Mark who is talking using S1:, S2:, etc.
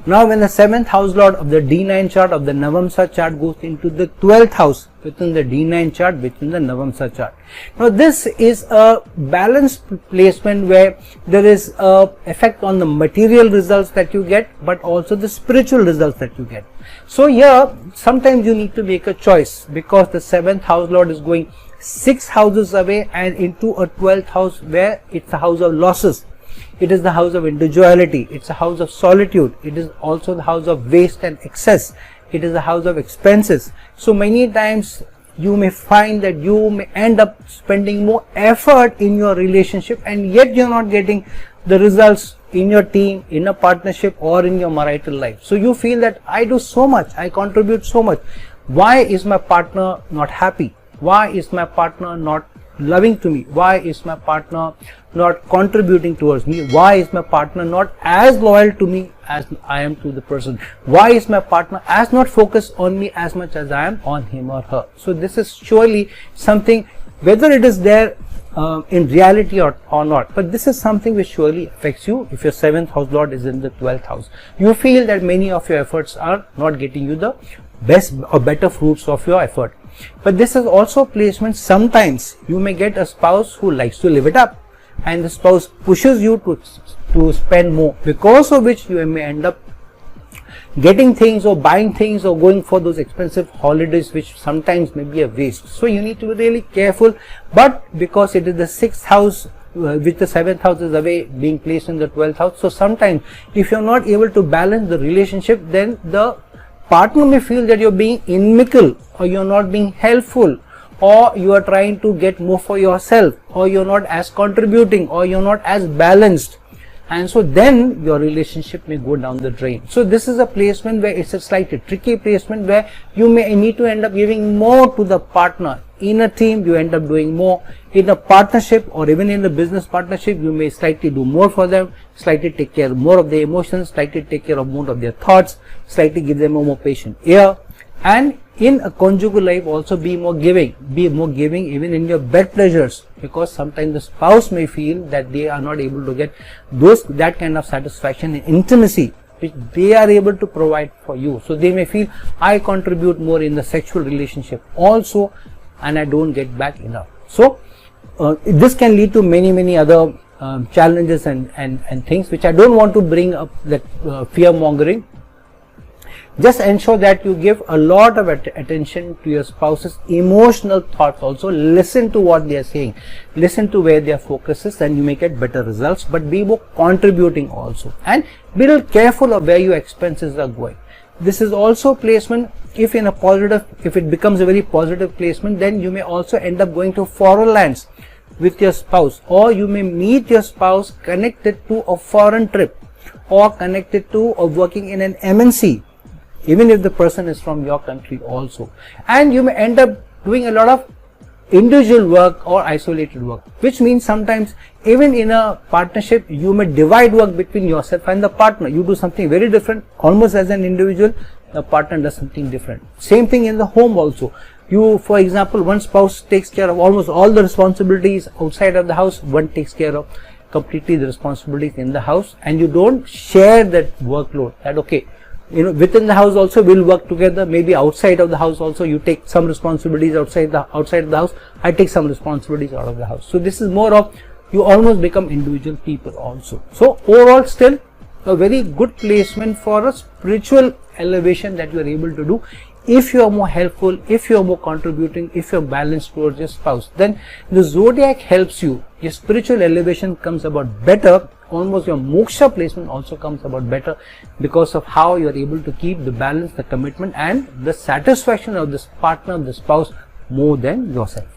S1: Now when the 7th house lord of the D9 chart of the Navamsa chart goes into the 12th house within the D9 chart within the Navamsa chart. Now this is a balanced placement where there is a effect on the material results that you get, but also the spiritual results that you get. So here sometimes you need to make a choice, because the 7th house lord is going 6 houses away and into a 12th house where it's a house of losses. It is the house of individuality, it's a house of solitude, it is also the house of waste and excess, it is a house of expenses. So many times you may find that you may end up spending more effort in your relationship, and yet you're not getting the results in your team, in a partnership, or in your marital life. So you feel that I do so much, I contribute so much, why is my partner not happy? Why is my partner not loving to me? Why is my partner not contributing towards me? Why is my partner not as loyal to me as I am to the person? Why is my partner as not focused on me as much as I am on him or her? So this is surely something, whether it is there in reality or not, but this is something which surely affects you. If your 7th house lord is in the 12th house, you feel that many of your efforts are not getting you the best or better fruits of your effort. But this is also placement. Sometimes you may get a spouse who likes to live it up, and the spouse pushes you to spend more, because of which you may end up getting things or buying things or going for those expensive holidays, which sometimes may be a waste. So you need to be really careful. But because it is the 6th house which the 7th house is away, being placed in the 12th house, so sometimes if you're not able to balance the relationship, then the partner may feel that you're being inimical, or you're not being helpful, or you are trying to get more for yourself, or you're not as contributing, or you're not as balanced, and so then your relationship may go down the drain. So this is a placement where it's a slightly tricky placement, where you may need to end up giving more to the partner. In a team you end up doing more, in a partnership or even in a business partnership you may slightly do more for them, slightly take care more of their emotions, slightly take care of more of their thoughts, slightly give them a more patient ear. And in a conjugal life also be more giving even in your bed pleasures, because sometimes the spouse may feel that they are not able to get that kind of satisfaction and intimacy which they are able to provide for you. So they may feel, I contribute more in the sexual relationship also, and I don't get back enough. So this can lead to many other challenges and things which I don't want to bring up, that fear mongering. Just ensure that you give a lot of attention to your spouse's emotional thoughts also. Listen to what they are saying, listen to where their focus is, and you may get better results. But be more contributing also, and be a little careful of where your expenses are going. This is also placement, if it becomes a very positive placement, then you may also end up going to foreign lands with your spouse, or you may meet your spouse connected to a foreign trip, or connected to or working in an MNC, even if the person is from your country also. And you may end up doing a lot of individual work or isolated work, which means sometimes even in a partnership you may divide work between yourself and the partner. You do something very different almost as an individual, the partner does something different. Same thing in the home also. You, for example, one spouse takes care of almost all the responsibilities outside of the house, one takes care of completely the responsibilities in the house, and you don't share that workload. That okay, within the house also we'll work together, maybe outside of the house also you take some responsibilities outside of the house, I take some responsibilities out of the house. So this is more of, you almost become individual people also. So overall still a very good placement for a spiritual elevation that you are able to do. If you are more helpful, if you are more contributing, if you are balanced towards your spouse, then the zodiac helps you. Your spiritual elevation comes about better. Almost your moksha placement also comes about better, because of how you are able to keep the balance, the commitment, and the satisfaction of this partner, the spouse, more than yourself.